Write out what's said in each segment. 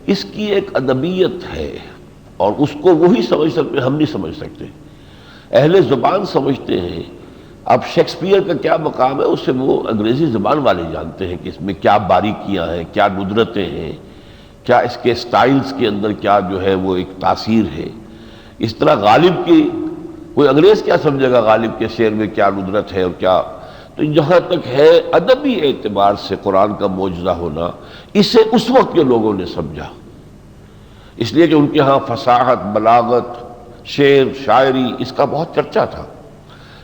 اس کی ایک ادبیت ہے، اور اس کو وہی سمجھ سکتے، ہم نہیں سمجھ سکتے۔ اہل زبان سمجھتے ہیں۔ اب شیکسپیئر کا کیا مقام ہے، اس سے وہ انگریزی زبان والے جانتے ہیں کہ اس میں کیا باریکیاں ہیں، کیا ندرتیں ہیں، کیا اس کے سٹائلز کے اندر کیا جو ہے وہ ایک تاثیر ہے۔ اس طرح غالب کی کوئی انگریز کیا سمجھے گا غالب کے شعر میں کیا ندرت ہے اور کیا۔ تو جہاں تک ہے ادبی اعتبار سے قرآن کا معجزہ ہونا، اسے اس وقت کے لوگوں نے سمجھا، اس لیے کہ ان کے ہاں فصاحت، بلاغت، شعر، شاعری، اس کا بہت چرچا تھا،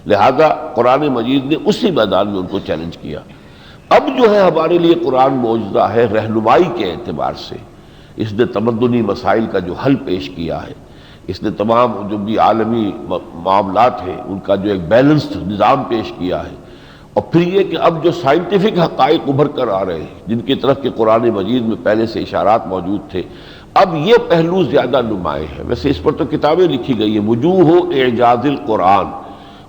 لہذا قرآن مجید نے اسی میدان میں ان کو چیلنج کیا۔ اب جو ہے ہمارے لیے قرآن معجزہ ہے رہنمائی کے اعتبار سے، اس نے تمدنی مسائل کا جو حل پیش کیا ہے، اس نے تمام جو بھی عالمی معاملات ہیں ان کا جو ایک بیلنسڈ نظام پیش کیا ہے، اور پھر یہ کہ اب جو سائنٹیفک حقائق ابھر کر آ رہے ہیں جن کی طرف کہ قرآن مجید میں پہلے سے اشارات موجود تھے، اب یہ پہلو زیادہ نمایاں ہے۔ ویسے اس پر تو کتابیں لکھی گئی ہیں، وجوہ اعجاز القرآن،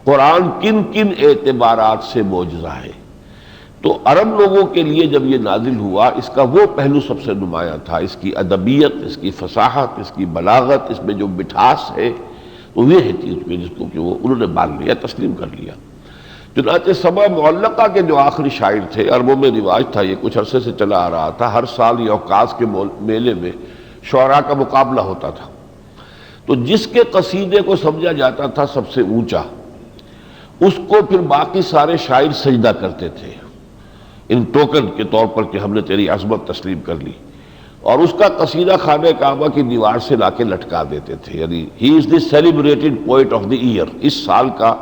قرآن کن کن اعتبارات سے معجزہ ہے۔ تو عرب لوگوں کے لیے جب یہ نازل ہوا، اس کا وہ پہلو سب سے نمایاں تھا، اس کی ادبیت، اس کی فصاحت، اس کی بلاغت، اس میں جو مٹھاس ہے، وہ یہ ہے چیز جس کو کہ وہ انہوں نے مان لیا، تسلیم کر لیا۔ چنانچہ سبع معلقہ کے جو آخری شاعر تھے، عربوں میں رواج تھا، یہ کچھ عرصے سے چلا آ رہا تھا، ہر سال یہ اوقاس کے میلے میں شعراء کا مقابلہ ہوتا تھا، تو جس کے قصیدے کو سمجھا جاتا تھا سب سے اونچا، اس کو پھر باقی سارے شاعر سجدہ کرتے تھے ان ٹوکن کے طور پر کہ ہم نے تیری عظمت تسلیم کر لی، اور اس کا قصیدہ خانہ کعبہ کی دیوار سے لا کے لٹکا دیتے تھے، یعنی he is the celebrated poet of the year, اس سال کا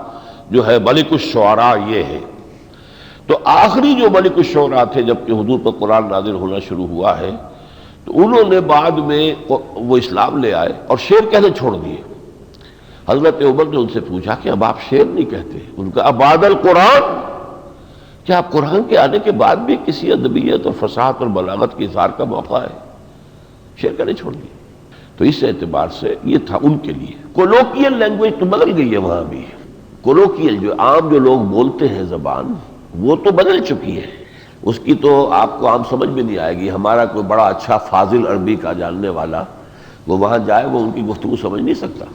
جو ہے ملک الشعراء یہ ہے۔ تو آخری جو ملک الشعراء تھے جب کہ حضور پر قرآن نازل ہونا شروع ہوا ہے، تو انہوں نے بعد میں وہ اسلام لے آئے اور شعر کہنے چھوڑ دیے۔ حضرت عمر نے ان سے پوچھا کہ اب آپ شعر نہیں کہتے؟ ان کا ابعد القرآن، کیا آپ قرآن کے آنے کے بعد بھی کسی ادبیت اور فصاحت اور بلاغت کے اظہار کا موقع ہے؟ شعر کہنے چھوڑ دیے۔ تو اس اعتبار سے یہ تھا ان کے لیے۔ کولوکیل لینگویج تو بدل گئی ہے وہاں بھی، کولوکیل جو عام جو لوگ بولتے ہیں زبان، وہ تو بدل چکی ہے، اس کی تو آپ کو عام سمجھ میں نہیں آئے گی۔ ہمارا کوئی بڑا اچھا فاضل عربی کا جاننے والا وہ وہاں جائے، وہ ان کی گفتگو سمجھ نہیں سکتا۔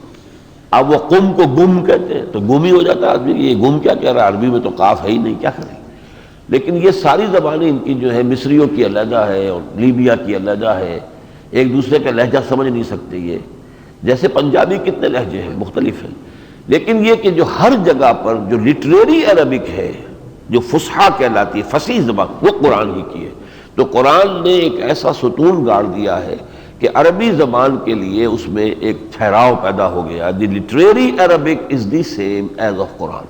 اب وہ قم کو گم کہتے ہیں تو گم ہی ہو جاتا ہے آدمی، یہ گم کیا کہہ رہا ہے، عربی میں تو قاف ہے ہی نہیں، کیا کریں۔ لیکن یہ ساری زبانیں ان کی جو ہے، مصریوں کی علیحدہ ہے اور لیبیا کی علیحدہ ہے، ایک دوسرے کا لہجہ سمجھ نہیں سکتے۔ یہ جیسے پنجابی کتنے لہجے ہیں، مختلف ہیں، لیکن یہ کہ جو ہر جگہ پر جو لٹریری عربک ہے، جو فصحا کہلاتی ہے، فصیح زبان، وہ قرآن ہی کی ہے۔ تو قرآن نے ایک ایسا ستون گاڑ دیا ہے کہ عربی زبان کے لیے اس میں ایک ٹھہراؤ پیدا ہو گیا۔ The literary Arabic is the same as of Quran.